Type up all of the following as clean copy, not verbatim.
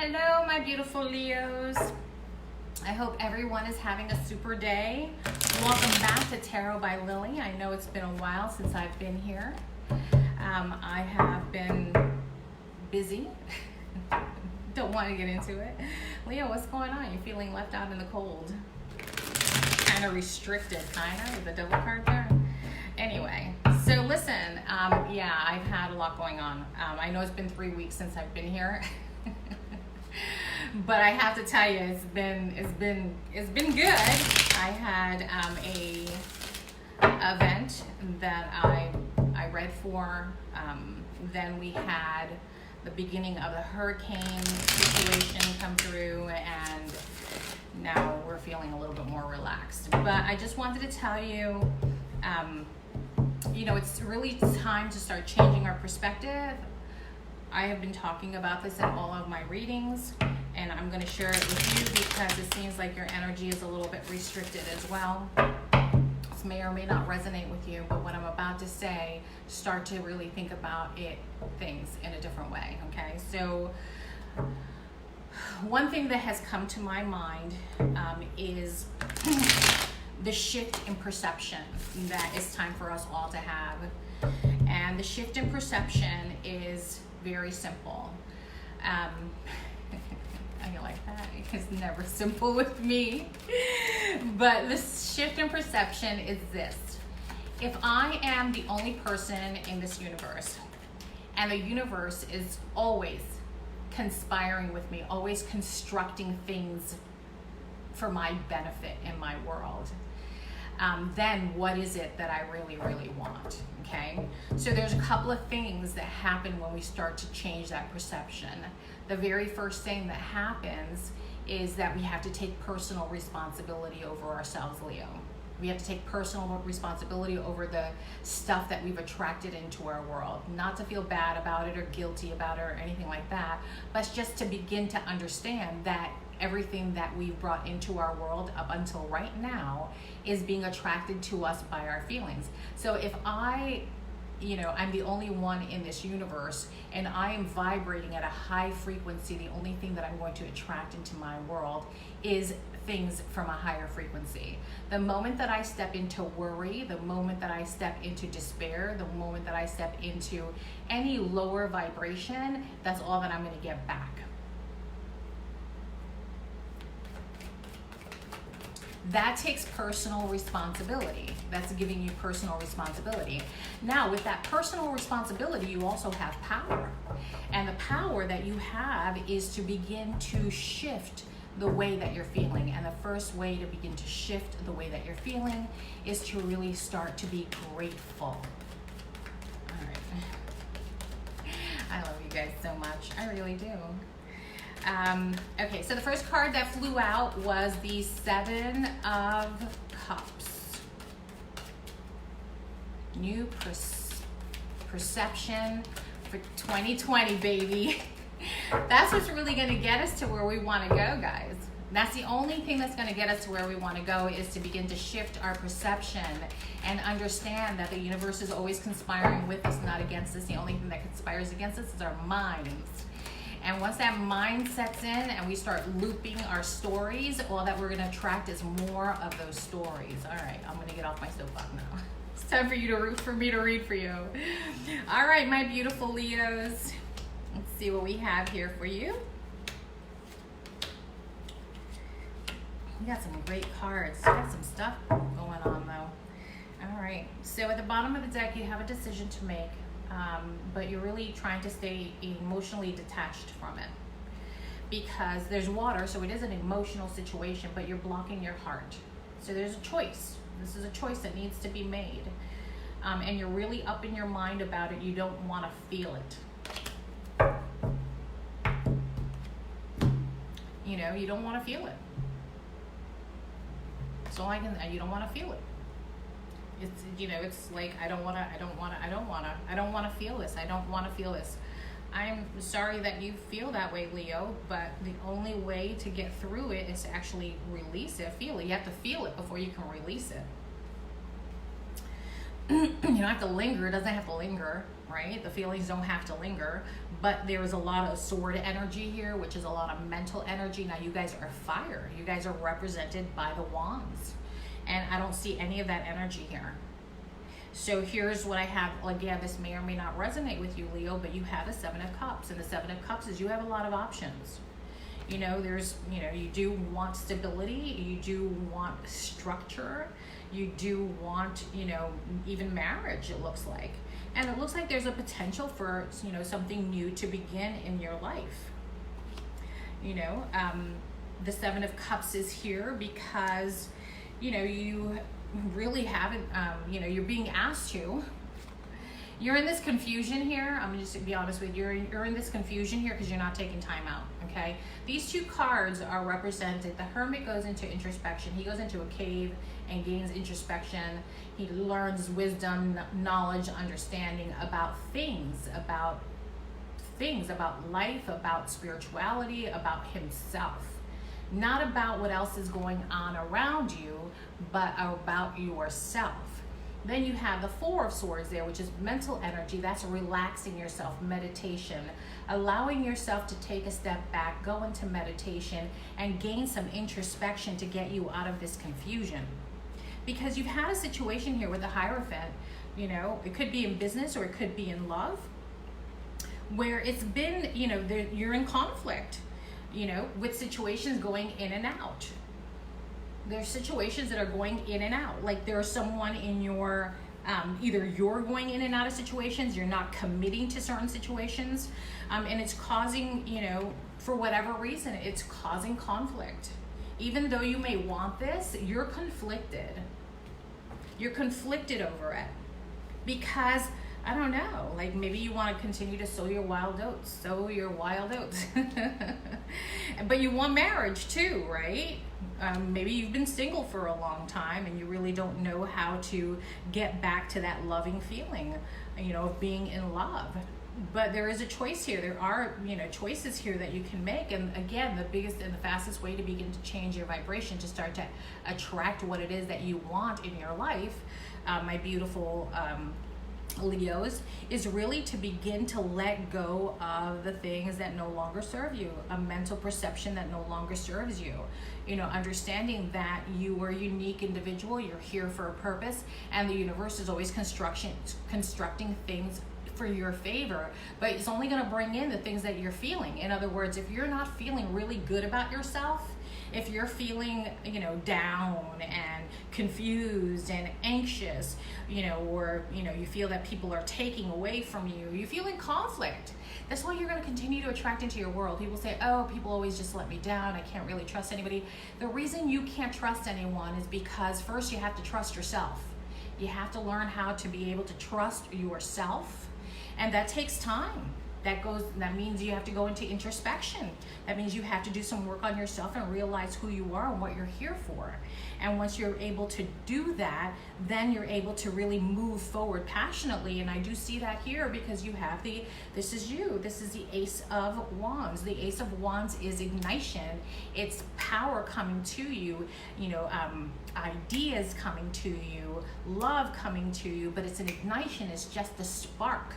Hello, my beautiful Leos. I hope everyone is having a super day. Welcome back to Tarot by Lily. I know it's been a while since I've been here. I have been busy. Don't want to get into it. Leo, what's going on? You feeling left out in the cold? Kind of restricted, kind of, with the devil card there. Anyway, so listen, yeah, I've had a lot going on. I know it's been 3 weeks since I've been here. But I have to tell you, it's been good. I had a event that I read for. Then we had the beginning of the hurricane situation come through, and now we're feeling a little bit more relaxed. But I just wanted to tell you, you know, it's really time to start changing our perspective. I have been talking about this in all of my readings, and I'm going to share it with you because it seems like your energy is a little bit restricted as well. This may or may not resonate with you, but what I'm about to say, start to really think about things in a different way, okay? So one thing that has come to my mind is the shift in perception that it's time for us all to have. And the shift in perception is very simple. I like that. It's never simple with me. But the shift in perception is this. If I am the only person in this universe, and the universe is always conspiring with me, always constructing things for my benefit in my world, then what is it that I really, really want, okay? So there's a couple of things that happen when we start to change that perception. The very first thing that happens is that we have to take personal responsibility over ourselves, Leo. We have to take personal responsibility over the stuff that we've attracted into our world. Not to feel bad about it or guilty about it or anything like that, but just to begin to understand that everything that we've brought into our world up until right now is being attracted to us by our feelings. So if I'm the only one in this universe and I am vibrating at a high frequency, the only thing that I'm going to attract into my world is things from a higher frequency. The moment that I step into worry, the moment that I step into despair, the moment that I step into any lower vibration, that's all that I'm going to get back. That takes personal responsibility. That's giving you personal responsibility. Now, with that personal responsibility, you also have power. And the power that you have is to begin to shift the way that you're feeling. And the first way to begin to shift the way that you're feeling is to really start to be grateful. All right. I love you guys so much. I really do. Okay, so the first card that flew out was the Seven of Cups. New perception for 2020, baby. That's what's really going to get us to where we want to go, guys. That's the only thing that's going to get us to where we want to go, is to begin to shift our perception and understand that the universe is always conspiring with us, not against us. The only thing that conspires against us is our minds. And once that mind sets in and we start looping our stories, all that we're going to attract is more of those stories. All right, I'm going to get off my soapbox now. It's time for you to root for me to read for you. All right, my beautiful Leos. Let's see what we have here for you. We got some great cards. We got some stuff going on, though. All right, so at the bottom of the deck, you have a decision to make. But you're really trying to stay emotionally detached from it, because there's water, so it is an emotional situation, but you're blocking your heart. So there's a choice. This is a choice that needs to be made. And you're really up in your mind about it. You don't want to feel it. You know, you don't want to feel it. So you don't want to feel it. It's, you know, it's like, I don't want to feel this. I don't want to feel this. I'm sorry that you feel that way, Leo, but the only way to get through it is to actually release it, feel it. You have to feel it before you can release it. You don't have to linger. It doesn't have to linger, right? The feelings don't have to linger, but there is a lot of sword energy here, which is a lot of mental energy. Now you guys are fire. You guys are represented by the wands, and I don't see any of that energy here. So here's what I have. Again, this may or may not resonate with you, Leo, but you have the Seven of Cups, and the Seven of Cups is you have a lot of options. You know, there's, you know, you do want stability, you do want structure, you do want, you know, even marriage, it looks like. And it looks like there's a potential for, you know, something new to begin in your life. You know, the Seven of Cups is here because, you know, you really haven't, you know, you're being asked to. You're in this confusion here. I'm just to be honest with you. You're in this confusion here because you're not taking time out, okay? These two cards are represented. The Hermit goes into introspection. He goes into a cave and gains introspection. He learns wisdom, knowledge, understanding about things, about life, about spirituality, about himself. Not about what else is going on around you, but about yourself. Then you have the Four of Swords there, which is mental energy. That's relaxing yourself, meditation, allowing yourself to take a step back, go into meditation, and gain some introspection to get you out of this confusion. Because you've had a situation here with the Hierophant, you know, it could be in business or it could be in love, where it's been, you know, you're in conflict, you know, with situations going in and out. There's situations that are going in and out. Like there's someone in your, either you're going in and out of situations, you're not committing to certain situations, and it's causing, you know, for whatever reason, it's causing conflict. Even though you may want this, you're conflicted. You're conflicted over it because, I don't know, like maybe you want to continue to sow your wild oats, but you want marriage too, right? Maybe you've been single for a long time and you really don't know how to get back to that loving feeling, you know, of being in love. But there is a choice here. There are, you know, choices here that you can make. And again, the biggest and the fastest way to begin to change your vibration, to start to attract what it is that you want in your life, my beautiful Leos, is really to begin to let go of the things that no longer serve you, a mental perception that no longer serves you. You know, understanding that you are a unique individual, you're here for a purpose, and the universe is always constructing things for your favor, but it's only going to bring in the things that you're feeling. In other words, if you're not feeling really good about yourself, if you're feeling, you know, down and confused and anxious, you know, or, you know, you feel that people are taking away from you, you feel in conflict. That's why you're going to continue to attract into your world. People say, oh, people always just let me down. I can't really trust anybody. The reason you can't trust anyone is because first you have to trust yourself. You have to learn how to be able to trust yourself. And that takes time. That means you have to go into introspection. That means you have to do some work on yourself and realize who you are and what you're here for. And once you're able to do that, then you're able to really move forward passionately. And I do see that here because you have this is the Ace of Wands. The Ace of Wands is ignition. It's power coming to you, you know, ideas coming to you, love coming to you, but it's an ignition. It's just the spark.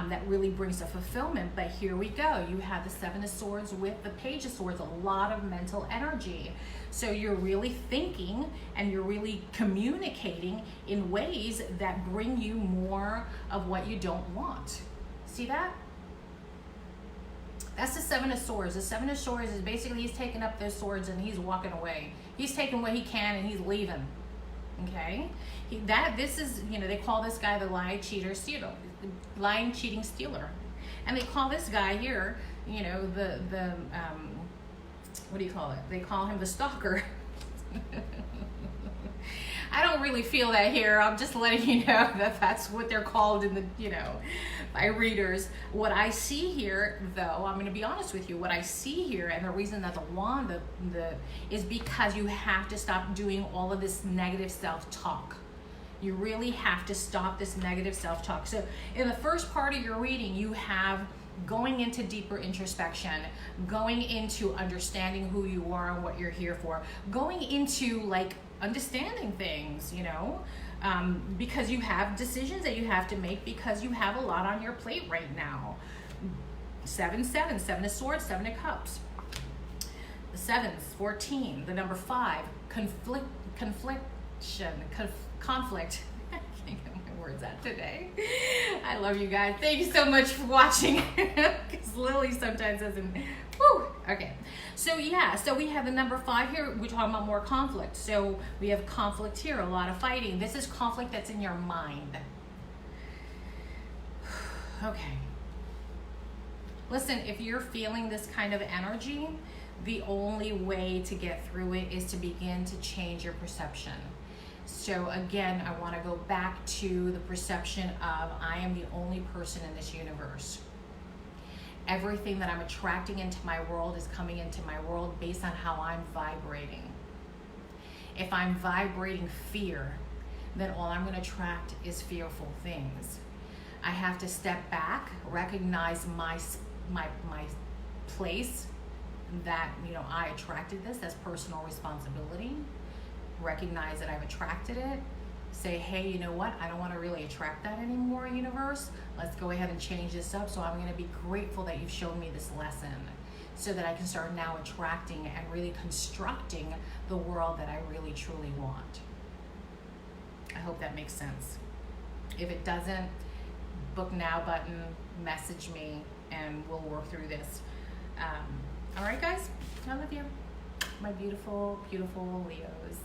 That really brings a fulfillment. But here we go. You have the Seven of Swords with the Page of Swords, a lot of mental energy. So you're really thinking and you're really communicating in ways that bring you more of what you don't want. See that? That's the Seven of Swords. The Seven of Swords is basically he's taking up those swords and he's walking away. He's taking what he can and he's leaving. Okay? This is, you know, they call this guy the lying, cheating, stealer. And they call this guy here, you know, the what do you call it? They call him the stalker. I don't really feel that here. I'm just letting you know that that's what they're called in the, you know, by readers. What I see here, though, I'm going to be honest with you, what I see here, and the reason that the wand is because you have to stop doing all of this negative self-talk. You really have to stop this negative self-talk. So in the first part of your reading, you have going into deeper introspection, going into understanding who you are and what you're here for, going into like understanding things, you know, because you have decisions that you have to make, because you have a lot on your plate right now. 7, 7, 7 of swords, 7 of cups. The 7th, 14, the number 5, conflict. I can't get my words out today. I love you guys. Thank you so much for watching. Because Lily sometimes doesn't. Woo! Okay. So yeah, so we have the number 5 here. We're talking about more conflict. So we have conflict here, a lot of fighting. This is conflict that's in your mind. Okay. Listen, if you're feeling this kind of energy, the only way to get through it is to begin to change your perception. So again, I want to go back to the perception of I am the only person in this universe. Everything that I'm attracting into my world is coming into my world based on how I'm vibrating. If I'm vibrating fear, then all I'm going to attract is fearful things. I have to step back, recognize my place, that, you know, I attracted this, that's personal responsibility. Recognize that I've attracted it. Say, hey, you know what? I don't want to really attract that anymore, universe. Let's go ahead and change this up. So I'm going to be grateful that you've shown me this lesson, so that I can start now attracting and really constructing the world that I really truly want. I hope that makes sense. If it doesn't, book now button, message me, and we'll work through this. All right, guys, I love you. My beautiful, beautiful Leos.